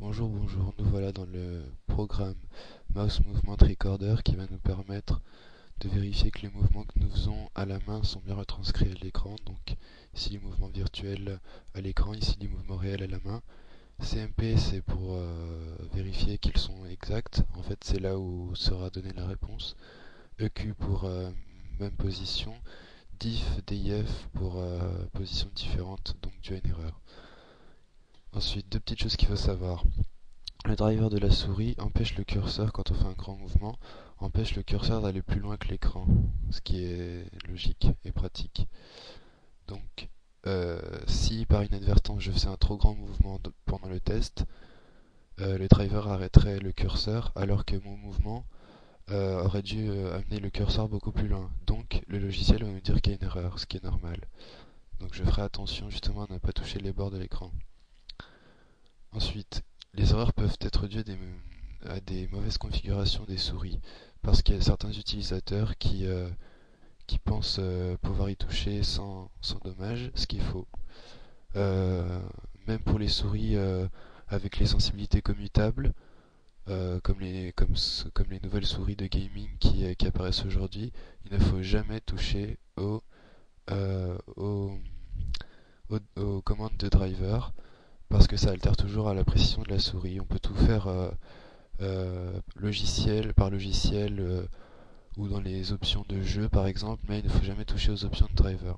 Bonjour, bonjour, nous voilà dans le programme Mouse Movement Recorder qui va nous permettre de vérifier que les mouvements que nous faisons à la main sont bien retranscrits à l'écran. Donc ici les mouvements virtuels à l'écran, ici les mouvements réels à la main. CMP c'est pour vérifier qu'ils sont exacts, en fait c'est là où sera donnée la réponse. EQ pour même position, DIF, DIF pour positions différentes, donc dû à une erreur. Ensuite, deux petites choses qu'il faut savoir. Le driver de la souris empêche le curseur, quand on fait un grand mouvement, empêche le curseur d'aller plus loin que l'écran, ce qui est logique et pratique. Donc, si par inadvertance je faisais un trop grand mouvement pendant le test, le driver arrêterait le curseur alors que mon mouvement aurait dû amener le curseur beaucoup plus loin. Donc, le logiciel va me dire qu'il y a une erreur, ce qui est normal. Donc, je ferai attention justement à ne pas toucher les bords de l'écran. Ensuite, les erreurs peuvent être dues à des mauvaises configurations des souris, parce qu'il y a certains utilisateurs qui pensent pouvoir y toucher sans dommage, ce qu'il faut. Euh, Même pour les souris avec les sensibilités commutables, comme les nouvelles souris de gaming qui apparaissent aujourd'hui, il ne faut jamais toucher aux, aux commandes de driver, parce que ça altère toujours à la précision de la souris. On peut tout faire logiciel par logiciel ou dans les options de jeu par exemple, mais il ne faut jamais toucher aux options de driver.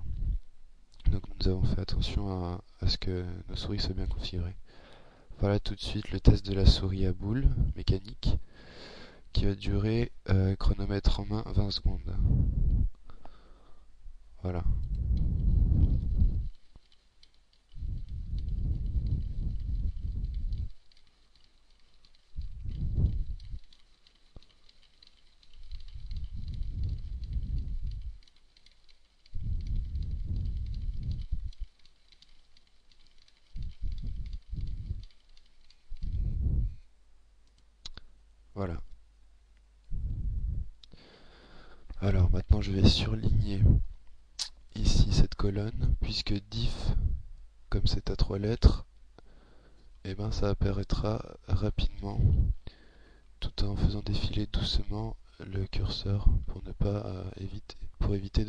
Donc nous avons fait attention à ce que nos souris soient bien configurées. Voilà tout de suite le test de la souris à boule mécanique qui va durer chronomètre en main 20 secondes. Voilà. Voilà. Alors maintenant je vais surligner ici cette colonne puisque diff comme c'est à trois lettres, et ben ça apparaîtra rapidement tout en faisant défiler doucement le curseur pour ne pas pour éviter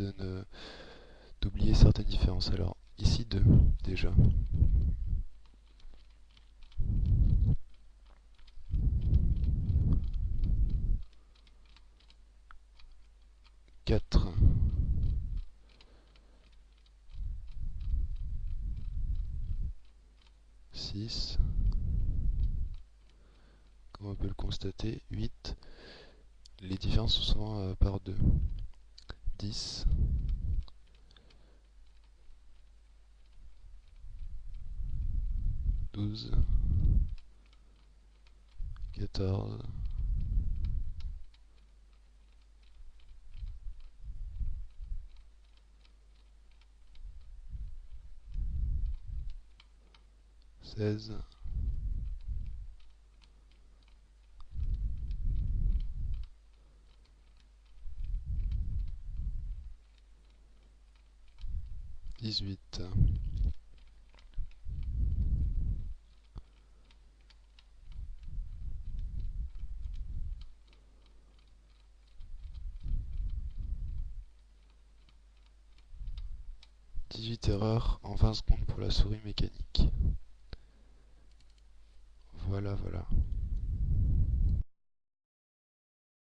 d'oublier certaines différences. Alors ici 2 déjà. 4, 6, comme on peut le constater, 8. Les différences sont souvent par 2. 10, 12, 14, 16, 18, 18 erreurs en 20 secondes pour la souris mécanique. Voilà, voilà.